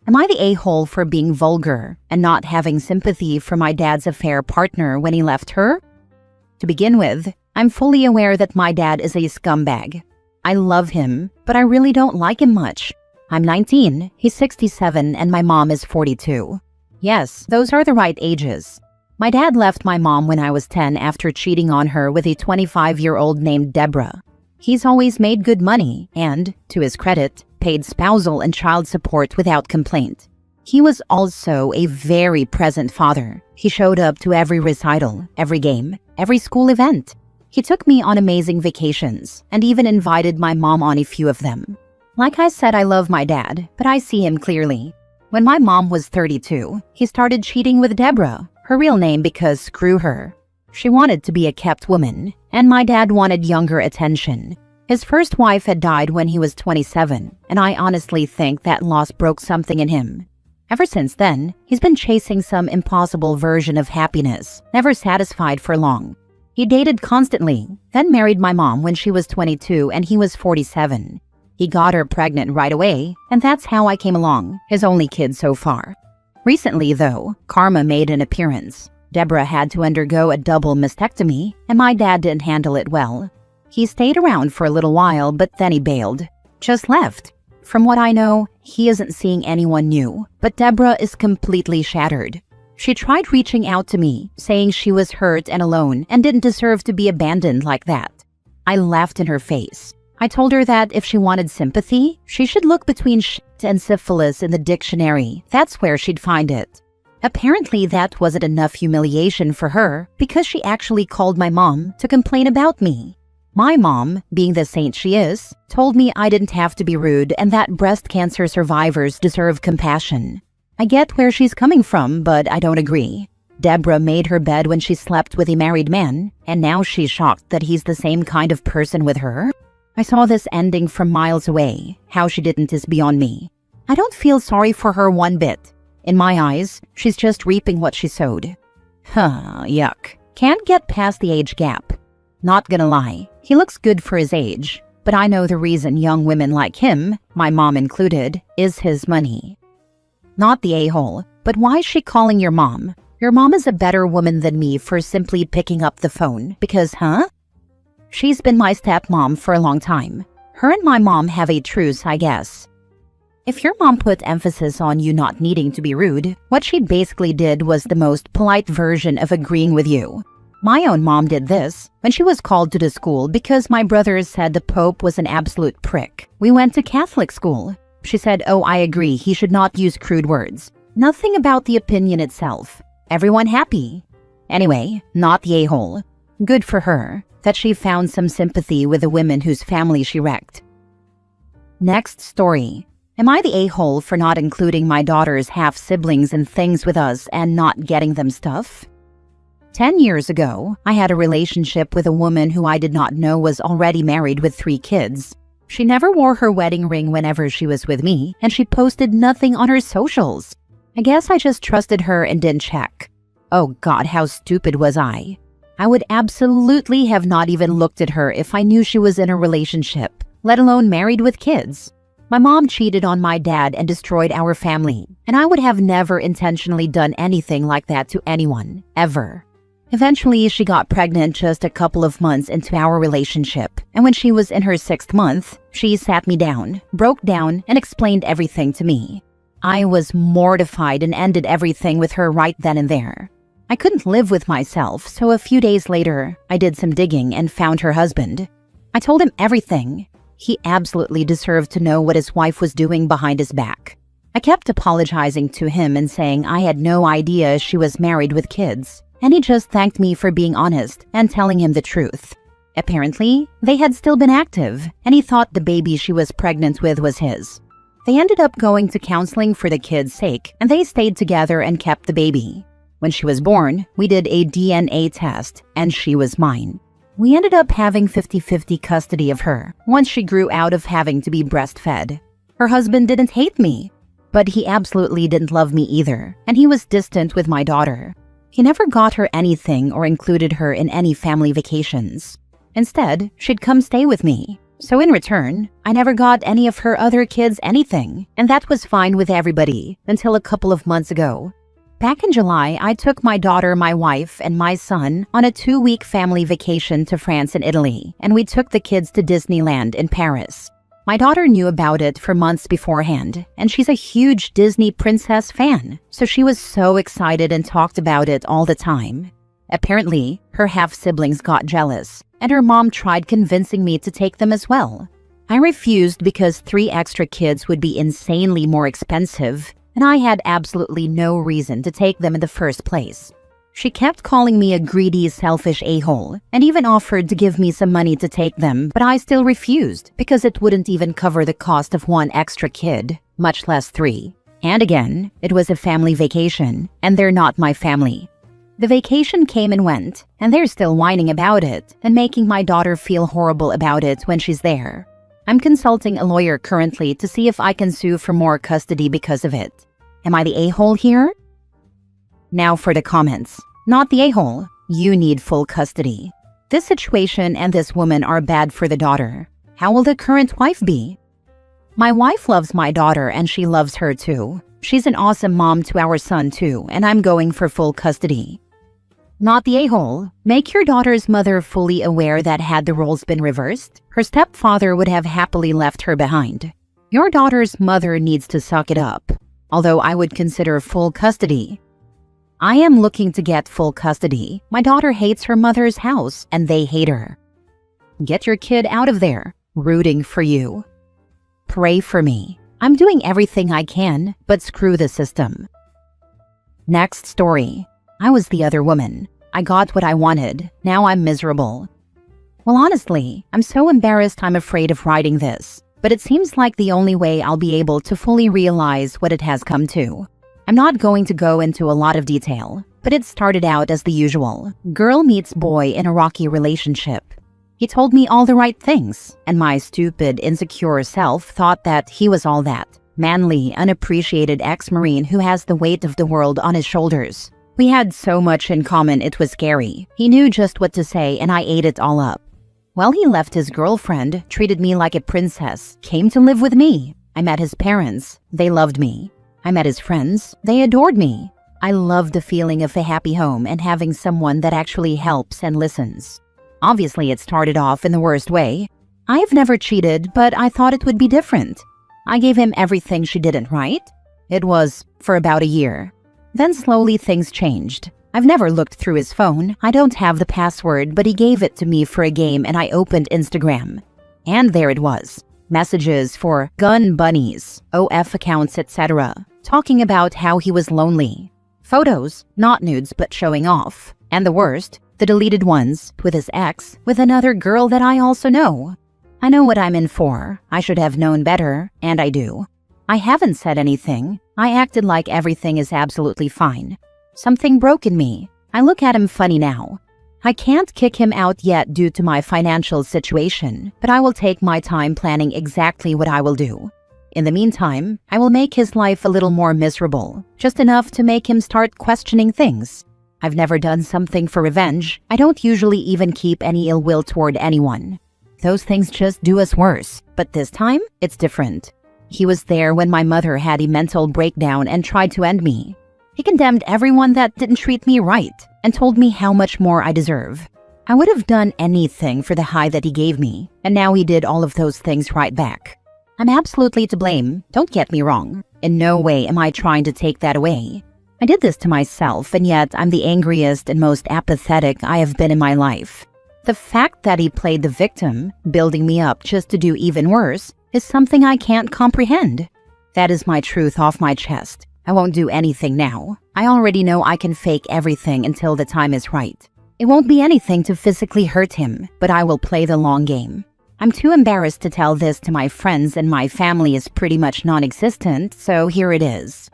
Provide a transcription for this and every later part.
Am I the a-hole for being vulgar and not having sympathy for my dad's affair partner when he left her? To begin with, I'm fully aware that my dad is a scumbag. I love him, but I really don't like him much. I'm 19, he's 67, and my mom is 42. Yes, those are the right ages. My dad left my mom when I was 10 after cheating on her with a 25-year-old named Deborah. He's always made good money and, to his credit, paid spousal and child support without complaint. He was also a very present father. He showed up to every recital, every game, every school event. He took me on amazing vacations and even invited my mom on a few of them. Like I said, I love my dad, but I see him clearly. When my mom was 32, he started cheating with Deborah, her real name because screw her. She wanted to be a kept woman, and my dad wanted younger attention. His first wife had died when he was 27, and I honestly think that loss broke something in him. Ever since then, he's been chasing some impossible version of happiness, never satisfied for long. He dated constantly, then married my mom when she was 22 and he was 47. He got her pregnant right away, and that's how I came along, his only kid so far. Recently, though, karma made an appearance. Deborah had to undergo a double mastectomy, and my dad didn't handle it well. He stayed around for a little while, but then he bailed. Just left. From what I know, he isn't seeing anyone new, but Deborah is completely shattered. She tried reaching out to me, saying she was hurt and alone and didn't deserve to be abandoned like that. I laughed in her face. I told her that if she wanted sympathy, she should look between shit and syphilis in the dictionary. That's where she'd find it. Apparently, that wasn't enough humiliation for her because she actually called my mom to complain about me. My mom, being the saint she is, told me I didn't have to be rude and that breast cancer survivors deserve compassion. I get where she's coming from, but I don't agree. Deborah made her bed when she slept with a married man, and now she's shocked that he's the same kind of person with her? I saw this ending from miles away. How she didn't is beyond me. I don't feel sorry for her one bit. In my eyes, she's just reaping what she sowed. Yuck. Can't get past the age gap. Not gonna lie, he looks good for his age, but I know the reason young women like him, my mom included, is his money. Not the a-hole, but why is she calling your mom? Your mom is a better woman than me for simply picking up the phone, because, She's been my stepmom for a long time. Her and my mom have a truce, I guess. If your mom put emphasis on you not needing to be rude, what she basically did was the most polite version of agreeing with you. My own mom did this when she was called to the school because my brothers said the Pope was an absolute prick. We went to Catholic school. She said, "Oh, I agree, he should not use crude words." Nothing about the opinion itself. Everyone happy. Anyway, not the a-hole. Good for her that she found some sympathy with the women whose family she wrecked. Next story. Am I the a-hole for not including my daughter's half-siblings in things with us and not getting them stuff? 10 years ago, I had a relationship with a woman who I did not know was already married with 3 kids. She never wore her wedding ring whenever she was with me, and she posted nothing on her socials. I guess I just trusted her and didn't check. Oh God, how stupid was I? I would absolutely have not even looked at her if I knew she was in a relationship, let alone married with kids. My mom cheated on my dad and destroyed our family, and I would have never intentionally done anything like that to anyone, ever. Eventually, she got pregnant just a couple of months into our relationship, and when she was in her 6th month, she sat me down, broke down, and explained everything to me. I was mortified and ended everything with her right then and there. I couldn't live with myself, so a few days later, I did some digging and found her husband. I told him everything. He absolutely deserved to know what his wife was doing behind his back. I kept apologizing to him and saying I had no idea she was married with kids, and he just thanked me for being honest and telling him the truth. Apparently, they had still been active, and he thought the baby she was pregnant with was his. They ended up going to counseling for the kid's sake, and they stayed together and kept the baby. When she was born, we did a DNA test, and she was mine. We ended up having 50-50 custody of her once she grew out of having to be breastfed. Her husband didn't hate me, but he absolutely didn't love me either, and he was distant with my daughter. He never got her anything or included her in any family vacations. Instead, she'd come stay with me. So in return, I never got any of her other kids anything, and that was fine with everybody until a couple of months ago. Back in July, I took my daughter, my wife, and my son on a 2-week family vacation to France and Italy, and we took the kids to Disneyland in Paris. My daughter knew about it for months beforehand, and she's a huge Disney princess fan, so she was so excited and talked about it all the time. Apparently, her half-siblings got jealous, and her mom tried convincing me to take them as well. I refused because 3 extra kids would be insanely more expensive, and I had absolutely no reason to take them in the first place. She kept calling me a greedy, selfish a-hole, and even offered to give me some money to take them, but I still refused because it wouldn't even cover the cost of 1 extra kid, much less 3. And again, it was a family vacation, and they're not my family. The vacation came and went, and they're still whining about it and making my daughter feel horrible about it when she's there. I'm consulting a lawyer currently to see if I can sue for more custody because of it. Am I the a-hole here? Now for the comments. Not the a-hole. You need full custody. This situation and this woman are bad for the daughter. How will the current wife be? My wife loves my daughter and she loves her too. She's an awesome mom to our son too, and I'm going for full custody. Not the a-hole. Make your daughter's mother fully aware that had the roles been reversed, her stepfather would have happily left her behind. Your daughter's mother needs to suck it up, although I would consider full custody. I am looking to get full custody. My daughter hates her mother's house, and they hate her. Get your kid out of there. Rooting for you. Pray for me. I'm doing everything I can, but screw the system. Next story. I was the other woman. I got what I wanted. Now I'm miserable. Well, honestly, I'm so embarrassed I'm afraid of writing this, but it seems like the only way I'll be able to fully realize what it has come to. I'm not going to go into a lot of detail, but it started out as the usual. Girl meets boy in a rocky relationship. He told me all the right things, and my stupid, insecure self thought that he was all that. Manly, unappreciated ex-Marine who has the weight of the world on his shoulders. We had so much in common it was scary. He knew just what to say and I ate it all up. Well, he left his girlfriend, treated me like a princess, came to live with me. I met his parents. They loved me. I met his friends. They adored me. I love the feeling of a happy home and having someone that actually helps and listens. Obviously, it started off in the worst way. I've never cheated, but I thought it would be different. I gave him everything she didn't, right? It was for about a year. Then slowly things changed. I've never looked through his phone. I don't have the password, but he gave it to me for a game and I opened Instagram. And there it was. Messages for gun bunnies, OF accounts, etc. Talking about how he was lonely. Photos, not nudes but showing off. And the worst, the deleted ones, with his ex, with another girl that I also know. I know what I'm in for. I should have known better, and I do. I haven't said anything. I acted like everything is absolutely fine. Something broke in me. I look at him funny now. I can't kick him out yet due to my financial situation, but I will take my time planning exactly what I will do. In the meantime, I will make his life a little more miserable, just enough to make him start questioning things. I've never done something for revenge. I don't usually even keep any ill will toward anyone. Those things just do us worse, but this time, it's different. He was there when my mother had a mental breakdown and tried to end me. He condemned everyone that didn't treat me right and told me how much more I deserve. I would have done anything for the high that he gave me, and now he did all of those things right back. I'm absolutely to blame, don't get me wrong. In no way am I trying to take that away. I did this to myself, and yet I'm the angriest and most apathetic I have been in my life. The fact that he played the victim, building me up just to do even worse, is something I can't comprehend. That is my truth off my chest. I won't do anything now. I already know I can fake everything until the time is right. It won't be anything to physically hurt him, but I will play the long game. I'm too embarrassed to tell this to my friends and my family is pretty much non-existent, so here it is.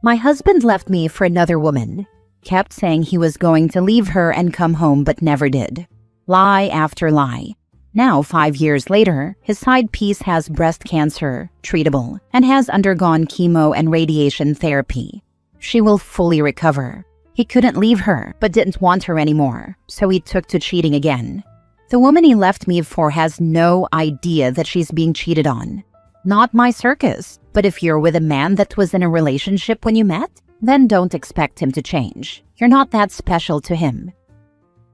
My husband left me for another woman. Kept saying he was going to leave her and come home but never did. Lie after lie. Now, 5 years later, his side piece has breast cancer, treatable, and has undergone chemo and radiation therapy. She will fully recover. He couldn't leave her, but didn't want her anymore, so he took to cheating again. The woman he left me for has no idea that she's being cheated on. Not my circus, but if you're with a man that was in a relationship when you met, then don't expect him to change. You're not that special to him.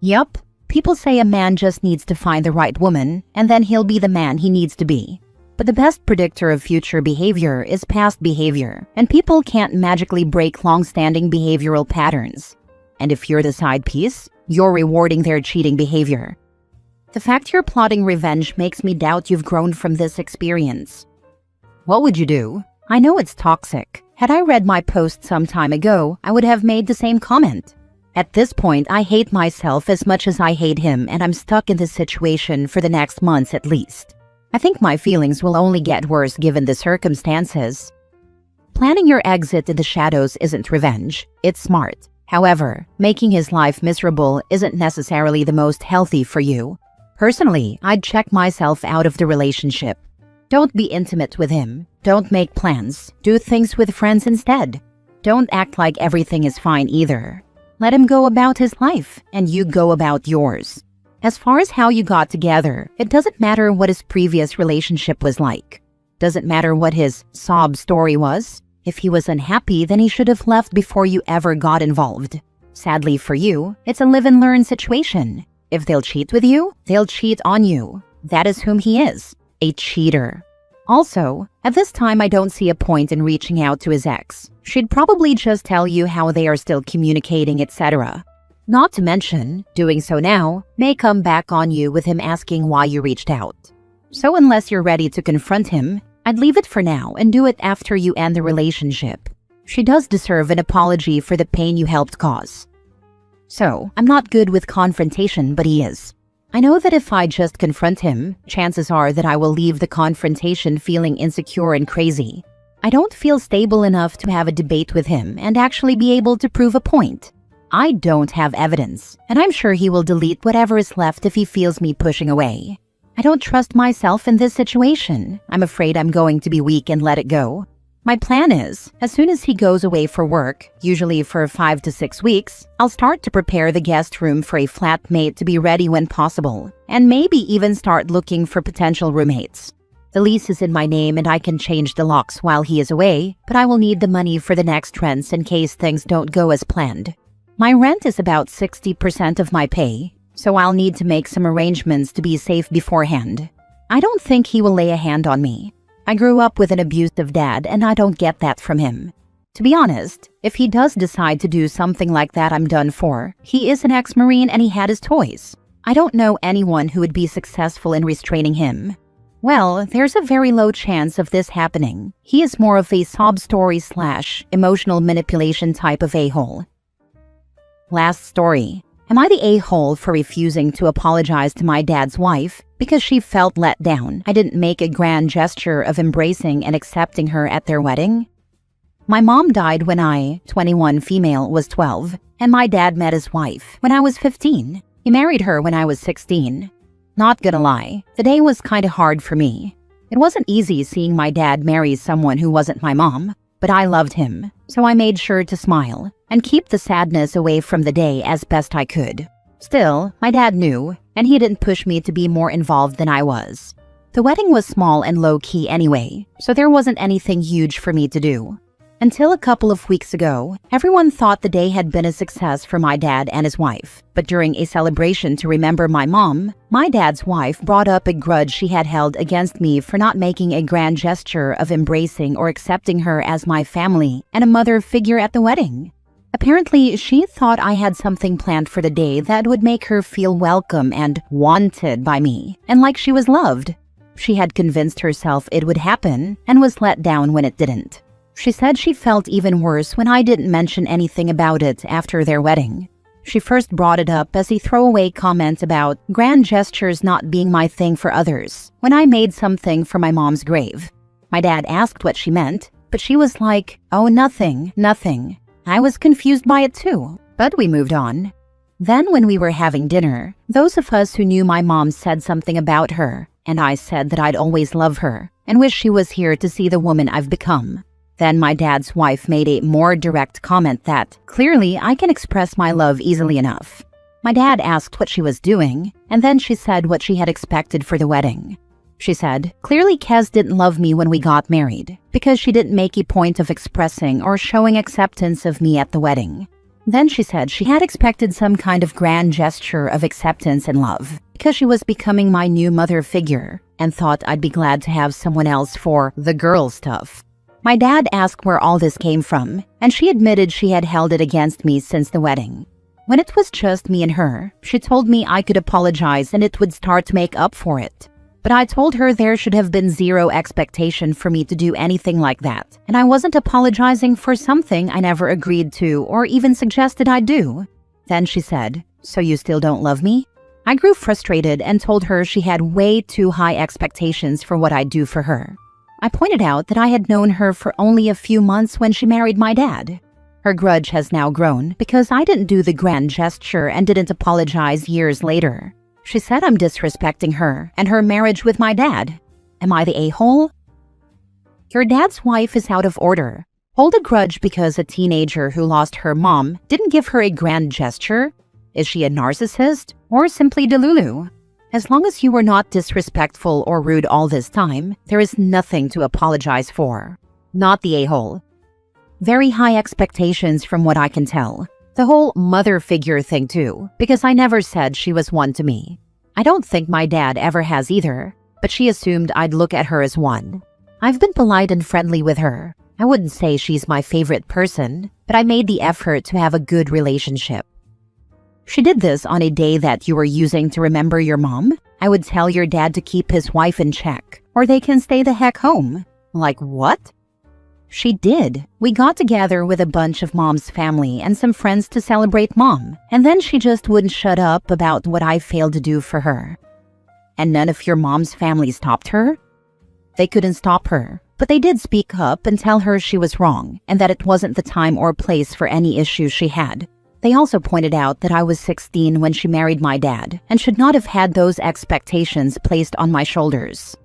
Yup, people say a man just needs to find the right woman, and then he'll be the man he needs to be. But the best predictor of future behavior is past behavior, and people can't magically break long-standing behavioral patterns. And if you're the side piece, you're rewarding their cheating behavior. The fact you're plotting revenge makes me doubt you've grown from this experience. What would you do? I know it's toxic. Had I read my post some time ago, I would have made the same comment. At this point, I hate myself as much as I hate him, and I'm stuck in this situation for the next months at least. I think my feelings will only get worse given the circumstances. Planning your exit in the shadows isn't revenge. It's smart. However, making his life miserable isn't necessarily the most healthy for you. Personally, I'd check myself out of the relationship. Don't be intimate with him. Don't make plans. Do things with friends instead. Don't act like everything is fine either. Let him go about his life, and you go about yours. As far as how you got together, it doesn't matter what his previous relationship was like. Doesn't matter what his sob story was. If he was unhappy, then he should have left before you ever got involved. Sadly for you, it's a live and learn situation. If they'll cheat with you, they'll cheat on you. That is whom he is, a cheater. Also, at this time I don't see a point in reaching out to his ex. She'd probably just tell you how they are still communicating, etc. Not to mention, doing so now may come back on you with him asking why you reached out. So unless you're ready to confront him, I'd leave it for now and do it after you end the relationship. She does deserve an apology for the pain you helped cause. So, I'm not good with confrontation, but he is. I know that if I just confront him, chances are that I will leave the confrontation feeling insecure and crazy. I don't feel stable enough to have a debate with him and actually be able to prove a point. I don't have evidence, and I'm sure he will delete whatever is left if he feels me pushing away. I don't trust myself in this situation. I'm afraid I'm going to be weak and let it go. My plan is, as soon as he goes away for work, usually for 5 to 6 weeks, I'll start to prepare the guest room for a flatmate to be ready when possible, and maybe even start looking for potential roommates. The lease is in my name and I can change the locks while he is away, but I will need the money for the next rents in case things don't go as planned. My rent is about 60% of my pay, so I'll need to make some arrangements to be safe beforehand. I don't think he will lay a hand on me. I grew up with an abusive dad and I don't get that from him. To be honest, if he does decide to do something like that, I'm done for. He is an ex-Marine and he had his toys. I don't know anyone who would be successful in restraining him. Well, there's a very low chance of this happening. He is more of a sob story / emotional manipulation type of a-hole. Last story. Am I the a-hole for refusing to apologize to my dad's wife because she felt let down? I didn't make a grand gesture of embracing and accepting her at their wedding. My mom died when I, 21 female, was 12, and my dad met his wife when I was 15. He married her when I was 16. Not gonna lie, the day was kinda hard for me. It wasn't easy seeing my dad marry someone who wasn't my mom, but I loved him, so I made sure to smile and keep the sadness away from the day as best I could. Still, my dad knew, and he didn't push me to be more involved than I was. The wedding was small and low-key anyway, so there wasn't anything huge for me to do. Until a couple of weeks ago, everyone thought the day had been a success for my dad and his wife. But during a celebration to remember my mom, my dad's wife brought up a grudge she had held against me for not making a grand gesture of embracing or accepting her as my family and a mother figure at the wedding. Apparently, she thought I had something planned for the day that would make her feel welcome and wanted by me, and like she was loved. She had convinced herself it would happen and was let down when it didn't. She said she felt even worse when I didn't mention anything about it after their wedding. She first brought it up as a throwaway comment about grand gestures not being my thing for others when I made something for my mom's grave. My dad asked what she meant, but she was like, "Oh, nothing, nothing." I was confused by it too, but we moved on. Then when we were having dinner, those of us who knew my mom said something about her, and I said that I'd always love her and wish she was here to see the woman I've become. Then my dad's wife made a more direct comment that, clearly, I can express my love easily enough. My dad asked what she was doing, and then she said what she had expected for the wedding. She said, "Clearly Kez didn't love me when we got married, because she didn't make a point of expressing or showing acceptance of me at the wedding." Then she said she had expected some kind of grand gesture of acceptance and love, because she was becoming my new mother figure, and thought I'd be glad to have someone else for the girl stuff. My dad asked where all this came from, and she admitted she had held it against me since the wedding. When it was just me and her, she told me I could apologize and it would start to make up for it. But I told her there should have been zero expectation for me to do anything like that, and I wasn't apologizing for something I never agreed to or even suggested I do. Then she said, "So you still don't love me?" I grew frustrated and told her she had way too high expectations for what I'd do for her. I pointed out that I had known her for only a few months when she married my dad. Her grudge has now grown because I didn't do the grand gesture and didn't apologize years later. She said I'm disrespecting her and her marriage with my dad. Am I the a-hole? Your dad's wife is out of order. Hold a grudge because a teenager who lost her mom didn't give her a grand gesture? Is she a narcissist or simply delulu? As long as you were not disrespectful or rude all this time, there is nothing to apologize for. Not the a-hole. Very high expectations from what I can tell. The whole mother figure thing too, because I never said she was one to me. I don't think my dad ever has either, but she assumed I'd look at her as one. I've been polite and friendly with her. I wouldn't say she's my favorite person, but I made the effort to have a good relationship. She did this on a day that you were using to remember your mom. I would tell your dad to keep his wife in check, or they can stay the heck home. Like what? She did. We got together with a bunch of mom's family and some friends to celebrate mom, and then she just wouldn't shut up about what I failed to do for her. And none of your mom's family stopped her? They couldn't stop her, but they did speak up and tell her she was wrong and that it wasn't the time or place for any issues she had. They also pointed out that I was 16 when she married my dad and should not have had those expectations placed on my shoulders.